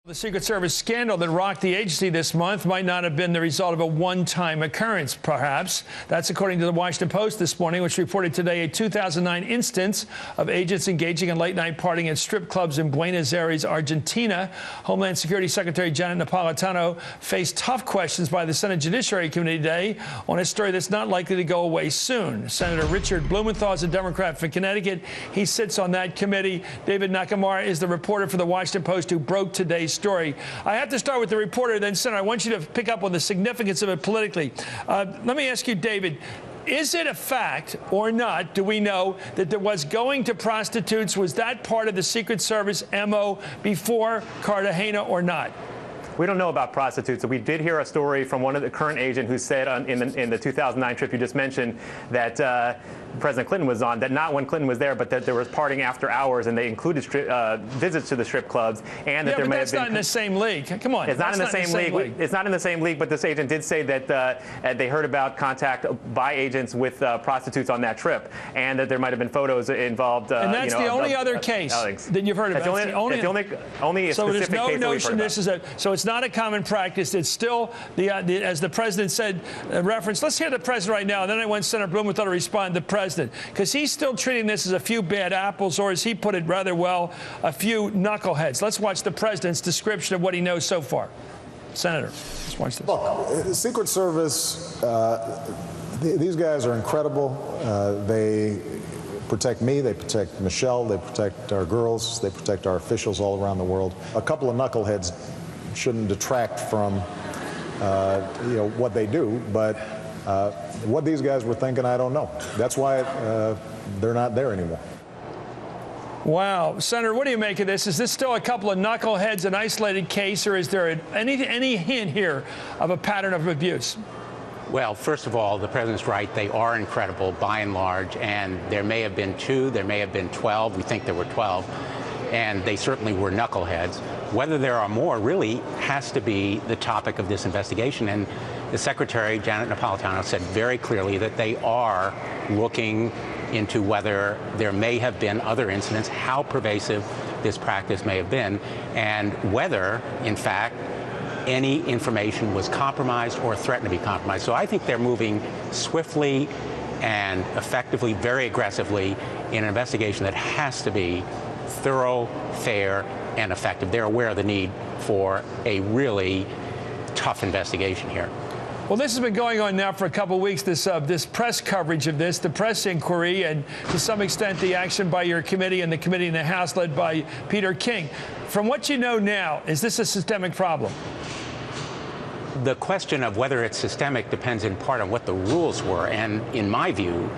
The Secret Service scandal that rocked the agency this month might not have been the result of a one-time occurrence, perhaps. That's according to the Washington Post this morning, which reported today a 2009 instance of agents engaging in late-night partying at strip clubs in Buenos Aires, Argentina. Homeland Security Secretary Janet Napolitano faced tough questions by the Senate Judiciary Committee today on a story that's not likely to go away soon. Senator Richard Blumenthal is a Democrat from Connecticut. He sits on that committee. David Nakamura is the reporter for the Washington Post who broke today's story. I have to start with the reporter, then Senator. I want you to pick up on the significance of it politically. Let me ask you, David, is it a fact or not, do we know, that there was going to prostitutes? Was that part of the Secret Service MO before Cartagena or not? We don't know about prostitutes. We did hear a story from one of the current agent who said in the 2009 trip you just mentioned that President Clinton was on, that not when Clinton was there, but that there was partying after hours, and they included visits to the strip clubs, and that there may have been. That's not in the same league. Come on. It's not in the same league. It's not in the same league, but this agent did say that they heard about contact by agents with prostitutes on that trip, and that there might have been photos involved. And that's the only other case that you've heard about. It's only a so specific there's no case notion this is so it's not a common practice. It's still as the president said, reference. Let's hear the president right now, and then I want Senator Blumenthal to respond to the president, because he's still treating this as a few bad apples, or as he put it rather well, a few knuckleheads. Let's watch the president's description of what he knows so far. Senator, let's watch this. Look, Secret Service, these guys are incredible. They protect me, they protect Michelle, they protect our girls, they protect our officials all around the world. A couple of knuckleheads shouldn't detract from what they do, but what these guys were thinking, I don't know. That's why they're not there anymore. Wow. Senator, what do you make of this? Is this still a couple of knuckleheads, an isolated case, or is there any hint here of a pattern of abuse? Well, first of all, the president's right. They are incredible by and large, and there may have been 2, there may have been 12. We think there were 12, and they certainly were knuckleheads. Whether there are more really has to be the topic of this investigation, and the Secretary, Janet Napolitano, said very clearly that they are looking into whether there may have been other incidents, how pervasive this practice may have been, and whether, in fact, any information was compromised or threatened to be compromised. So I think they're moving swiftly and effectively, very aggressively, in an investigation that has to be thorough, fair, and effective. They're aware of the need for a really tough investigation here. Well, this has been going on now for a couple of weeks, this press coverage of this, the press inquiry, and to some extent the action by your committee and the committee in the House led by Peter King. From what you know now, is this a systemic problem? The question of whether it's systemic depends in part on what the rules were. And in my view,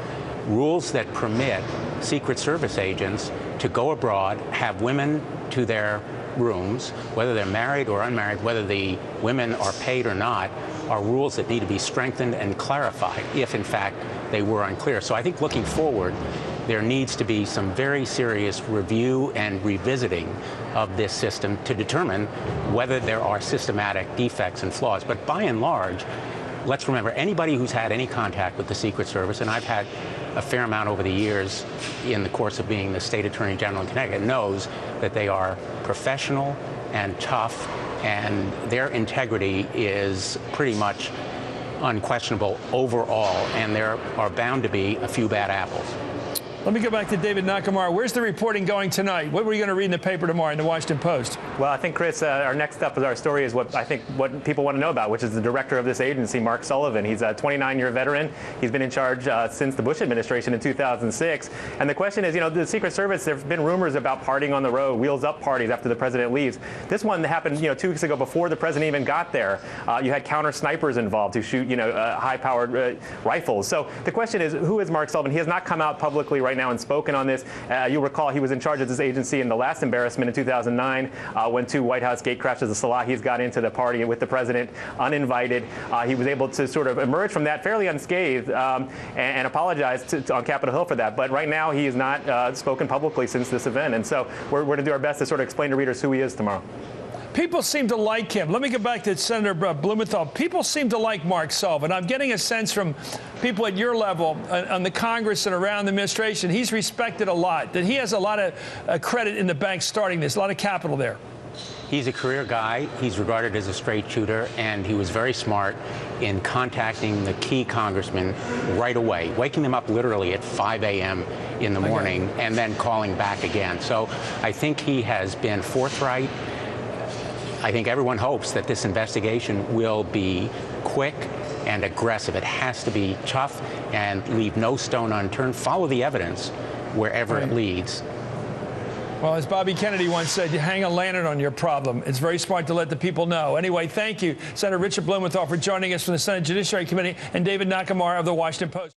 rules that permit Secret Service agents to go abroad, have women to their rooms, whether they're married or unmarried, whether the women are paid or not, are rules that need to be strengthened and clarified if, in fact, they were unclear. So I think looking forward, there needs to be some very serious review and revisiting of this system to determine whether there are systematic defects and flaws. But by and large, let's remember, anybody who's had any contact with the Secret Service, and I've had a fair amount over the years in the course of being the State Attorney General in Connecticut, knows that they are professional and tough, and their integrity is pretty much unquestionable overall, and there are bound to be a few bad apples. Let me go back to David Nakamura. Where's the reporting going tonight? What were you going to read in the paper tomorrow in the Washington Post? Well, I think, Chris, our next up with our story is what people want to know about, which is the director of this agency, Mark Sullivan. He's a 29-year veteran. He's been in charge since the Bush administration in 2006. And the question is, the Secret Service, there have been rumors about partying on the road, wheels up parties after the president leaves. This one happened, 2 weeks ago before the president even got there. You had counter snipers involved who shoot, high-powered rifles. So the question is, who is Mark Sullivan? He has not come out publicly right now and spoken on this. You'll recall he was in charge of this agency in the last embarrassment in 2009 when 2 White House gate crashers, the Salahis, got into the party with the president uninvited. He was able to sort of emerge from that fairly unscathed and apologize on Capitol Hill for that. But right now he has not spoken publicly since this event. And so we're going to do our best to sort of explain to readers who he is tomorrow. People seem to like him. Let me get back to Senator Blumenthal. People seem to like Mark Sullivan. I'm getting a sense from people at your level on the Congress and around the administration, he's respected a lot, that he has a lot of credit in the bank starting this, a lot of capital there. He's a career guy. He's regarded as a straight shooter, and he was very smart in contacting the key congressmen right away, waking them up literally at 5 a.m. in the morning, and then calling back again. So I think he has been forthright. I think everyone hopes that this investigation will be quick and aggressive. It has to be tough and leave no stone unturned. Follow the evidence wherever it leads. Well, as Bobby Kennedy once said, you hang a lantern on your problem. It's very smart to let the people know. Anyway, thank you, Senator Richard Blumenthal, for joining us from the Senate Judiciary Committee, and David Nakamura of the Washington Post.